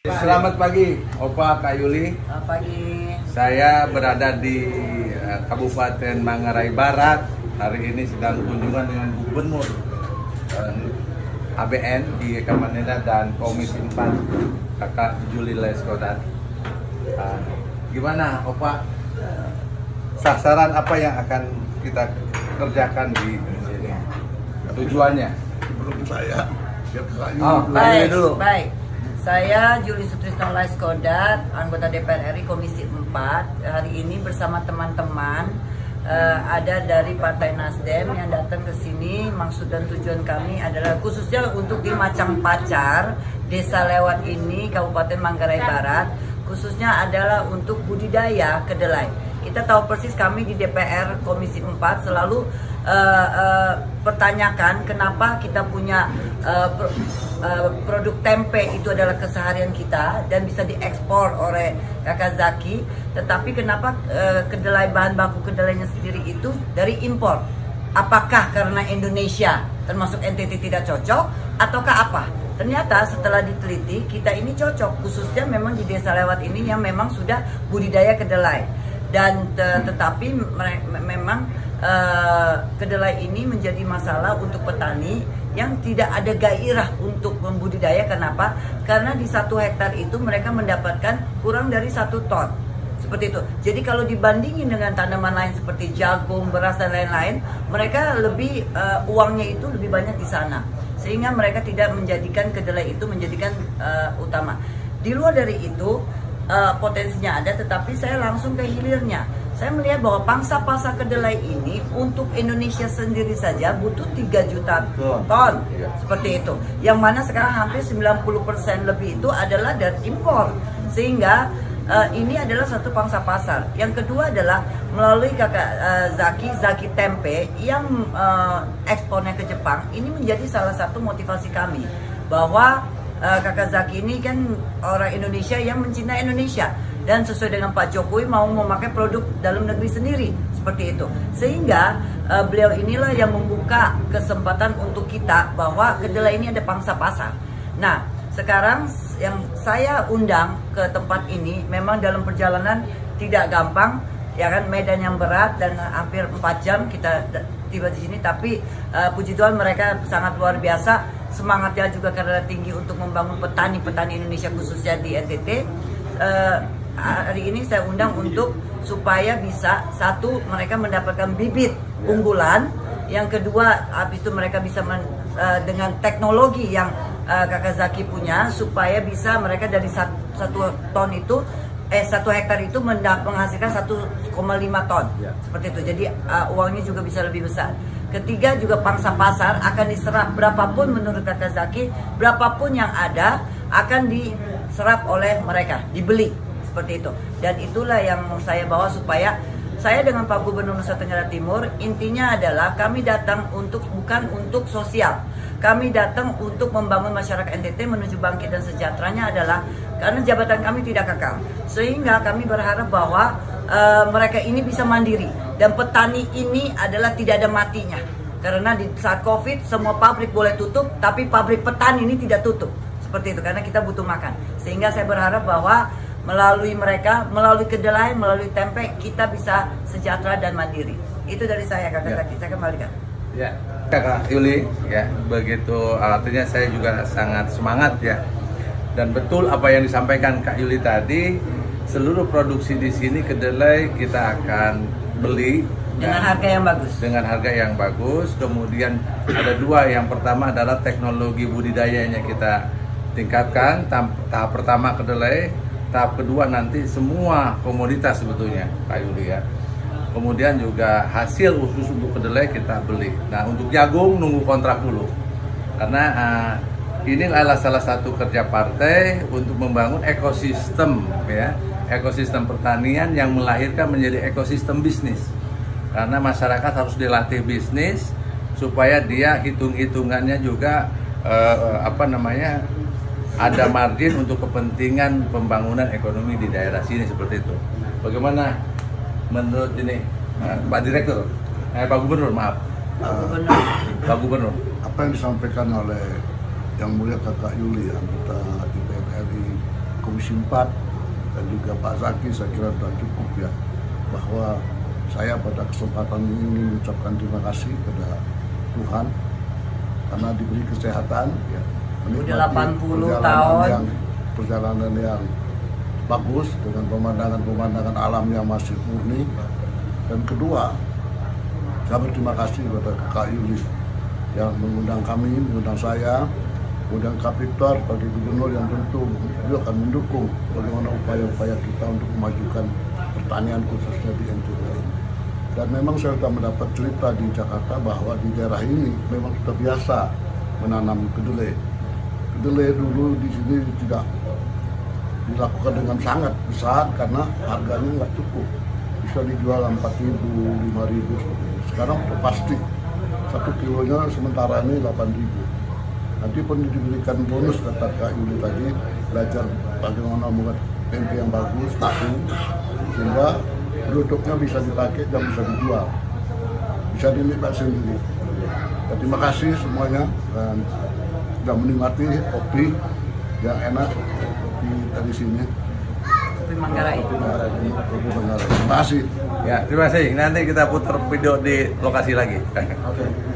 Selamat pagi, Opa Kak Yuli. Selamat pagi. Saya berada di Kabupaten Manggarai Barat. Hari ini sedang kunjungan dengan Gubernur ABN di Kamaneda dan Komisi 4 Kakak Julie Leskodat. Gimana, Opa? Sasaran apa yang akan kita kerjakan di sini? Tujuannya? Belum saya. Baik. Saya Julie Sutrisno Leskodat, anggota DPR RI Komisi 4. Hari ini bersama teman-teman ada dari Partai Nasdem yang datang ke sini. Maksud dan tujuan kami adalah khususnya untuk di Macang Pacar, Desa Lewat ini, Kabupaten Manggarai Barat, khususnya adalah untuk budidaya kedelai. Kita tahu persis kami di DPR Komisi 4 selalu pertanyakan kenapa kita punya produk tempe itu adalah keseharian kita dan bisa diekspor oleh Kakak Zaki, tetapi kenapa kedelai, bahan baku kedelainya sendiri itu dari impor? Apakah karena Indonesia termasuk NTT tidak cocok ataukah apa? Ternyata setelah diteliti kita ini cocok, khususnya memang di Desa Lewat ini yang memang sudah budidaya kedelai. Dan tetapi memang kedelai ini menjadi masalah untuk petani yang tidak ada gairah untuk membudidaya. Kenapa? Karena di 1 hektar itu mereka mendapatkan kurang dari 1 ton. Seperti itu. Jadi kalau dibandingin dengan tanaman lain seperti jagung, beras dan lain-lain, mereka lebih uangnya itu lebih banyak di sana. Sehingga mereka tidak menjadikan kedelai itu menjadikan utama. Di luar dari itu potensinya ada, tetapi saya langsung ke hilirnya. Saya melihat bahwa pangsa pasar kedelai ini untuk Indonesia sendiri saja butuh 3 juta ton. Seperti itu. Yang mana sekarang hampir 90% lebih itu adalah dari impor. Sehingga ini adalah satu pangsa pasar. Yang kedua adalah melalui Kakak Zaki Tempe yang ekspornya ke Jepang. Ini menjadi salah satu motivasi kami bahwa Kakak Zaki ini kan orang Indonesia yang mencintai Indonesia dan sesuai dengan Pak Jokowi mau memakai produk dalam negeri sendiri seperti itu, sehingga beliau inilah yang membuka kesempatan untuk kita bahwa kedelai ini ada pangsa pasar. Nah sekarang yang saya undang ke tempat ini memang dalam perjalanan tidak gampang ya kan, medan yang berat dan hampir 4 jam kita tiba di sini, tapi puji Tuhan mereka sangat luar biasa, semangatnya juga karena tinggi untuk membangun petani Indonesia khususnya di NTT. Hari ini saya undang untuk supaya bisa, satu, mereka mendapatkan bibit unggulan, yang kedua habis itu mereka bisa dengan teknologi yang Kakak Zaki punya, supaya bisa mereka dari 1 ton itu 1 hektar itu menghasilkan 1,5 ton seperti itu. Jadi uangnya juga bisa lebih besar. Ketiga juga pangsa pasar akan diserap berapapun menurut Kakak Zaki, berapapun yang ada akan diserap oleh mereka, dibeli seperti itu. Dan itulah yang saya bawa supaya saya dengan Pak Gubernur Nusa Tenggara Timur, intinya adalah kami datang bukan untuk sosial. Kami datang untuk membangun masyarakat NTT menuju bangkit dan sejahteranya adalah karena jabatan kami tidak kekal. Sehingga kami berharap bahwa mereka ini bisa mandiri. Dan petani ini adalah tidak ada matinya. Karena di saat COVID semua pabrik boleh tutup, tapi pabrik petani ini tidak tutup. Seperti itu, karena kita butuh makan. Sehingga saya berharap bahwa melalui mereka, melalui kedelai, melalui tempe, kita bisa sejahtera dan mandiri. Itu dari saya, Kakak Zaki. Saya kembalikan. Ya, Kakak Yuli, ya begitu, artinya saya juga sangat semangat ya. Dan betul apa yang disampaikan Kak Yuli tadi, seluruh produksi di sini kedelai kita akan beli dengan harga yang bagus. Dengan harga yang bagus. Kemudian ada 2, yang pertama adalah teknologi budidayanya kita tingkatkan. Tahap pertama kedelai, tahap kedua nanti semua komoditas sebetulnya Kak Yuli ya. Kemudian juga hasil khusus untuk kedelai kita beli. Nah untuk jagung nunggu kontrak dulu. Karena ini adalah salah satu kerja partai untuk membangun ekosistem ya. Ekosistem pertanian yang melahirkan menjadi ekosistem bisnis. Karena masyarakat harus dilatih bisnis supaya dia hitung-hitungannya juga ada margin untuk kepentingan pembangunan ekonomi di daerah sini seperti itu. Bagaimana menurut ini Pak Direktur, Pak Gubernur, maaf. Pak Gubernur. Apa yang disampaikan oleh Yang Mulia Kakak Yuli, anggota DPR RI Komisi 4 dan juga Pak Zaki, saya kira sudah cukup ya, bahwa saya pada kesempatan ini mengucapkan terima kasih kepada Tuhan karena diberi kesehatan ya, udah 80 perjalanan yang bagus dengan pemandangan alam yang masih murni. Dan kedua, saya berterima kasih kepada Kak Yuli yang mengundang kami, mengundang saya, mengundang Kak Victor sebagai gubernur yang tentu beliau akan mendukung bagaimana upaya-upaya kita untuk memajukan pertanian khususnya di NTB. Dan memang saya sudah mendapat cerita di Jakarta bahwa di daerah ini memang sudah biasa menanam kedelai. Kedelai dulu di sini tidak dilakukan dengan sangat besar karena harganya nggak cukup, bisa dijual 4.000, 5.000. Sekarang sudah pasti 1 kilonya sementara ini 8.000. Nanti pun diberikan bonus kata Kak Yuli tadi, belajar bagaimana membuat tempe yang bagus, sehingga produknya bisa dipakai dan bisa dijual, bisa dinikmati sendiri. Terima kasih semuanya dan sudah menikmati kopi yang enak dari sini. Kopi Manggarai. Kopi Manggarai. Terima kasih. Ya, terima kasih. Nanti kita putar video di lokasi lagi. Oke.